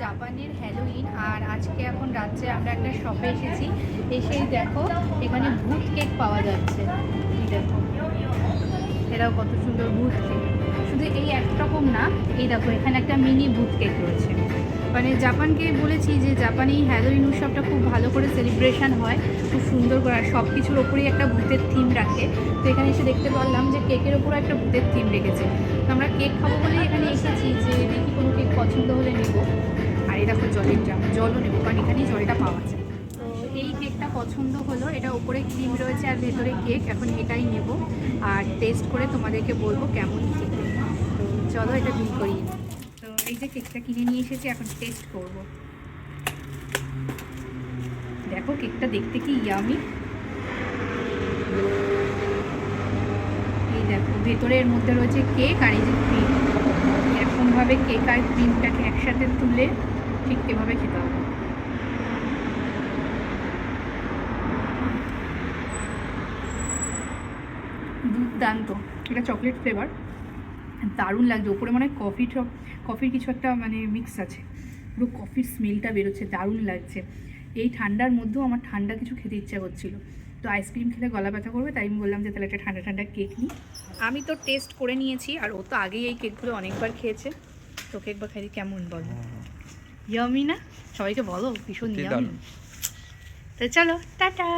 জাপানের হ্যালোইন। আর আজকে এখন রাত্রে আমরা একটা শপে এসেছি। এসেই দেখো এখানে ভূত কেক পাওয়া যাচ্ছে। এই দেখো এরাও কত সুন্দর ভূত কেক। শুধু এই একরকম না, এই দেখো এখানে একটা মিনি ভূত কেক রয়েছে। মানে জাপানকে বলেছি যে জাপানে এই হ্যালোইন উৎসবটা খুব ভালো করে সেলিব্রেশন হয়, খুব সুন্দর করে, আর সব কিছুর ওপরেই একটা ভূতের থিম রাখে। তো এখানে এসে দেখতে পারলাম যে কেকের ওপরও একটা ভূতের থিম রেখেছে। তো আমরা কেক খাবো বলেই এখানে এসেছি, যে দেখি কোনো কেক পছন্দ হলে নেব। আর এই দেখো জলের ড্রাম, জলও নেবো কারণ এখানেই জলটা পাওয়া যায়। তো এই কেকটা পছন্দ হলো, এটা ওপরে ক্রিম রয়েছে আর ভেতরে কেক। এখন এটাই নেব আর টেস্ট করে তোমাদেরকে বলবো কেমন খেতে। তো চলো এটা বিল করিয়ে নিই। তো এই যে কেকটা কিনে নিয়ে এসেছি, এখন টেস্ট করব। দেখো কেকটা দেখতে কি ইয়ামি। এই দেখো ভেতরের মধ্যে রয়েছে কেক আর এই যে ক্রিম। এরকমভাবে কেক আর ক্রিমটাকে একসাথে তুলে ঠিক এভাবে খেতে হবে। দুর্দান্ত, এটা চকলেট ফ্লেভার, দারুণ লাগছে। ওপরে মানে কফির কিছু একটা মানে মিক্স আছে, পুরো কফির স্মেলটা বেরোচ্ছে, দারুণ লাগছে। এই ঠান্ডার মধ্যেও আমার ঠান্ডা কিছু খেতে ইচ্ছা করছিল। তো আইসক্রিম খেলে গলা ব্যথা করবে, তাই আমি বললাম যে তাহলে একটা ঠান্ডা ঠান্ডা কেক নিই। আমি তো টেস্ট করে নিয়েছি, আর ও তো আগেই এই কেকগুলো অনেকবার খেয়েছে। তো একবার খাই কেমন বলো। ইয়ামি না? সবাইকে বলো ভীষণ ইয়ামি। তো চলো টাটা।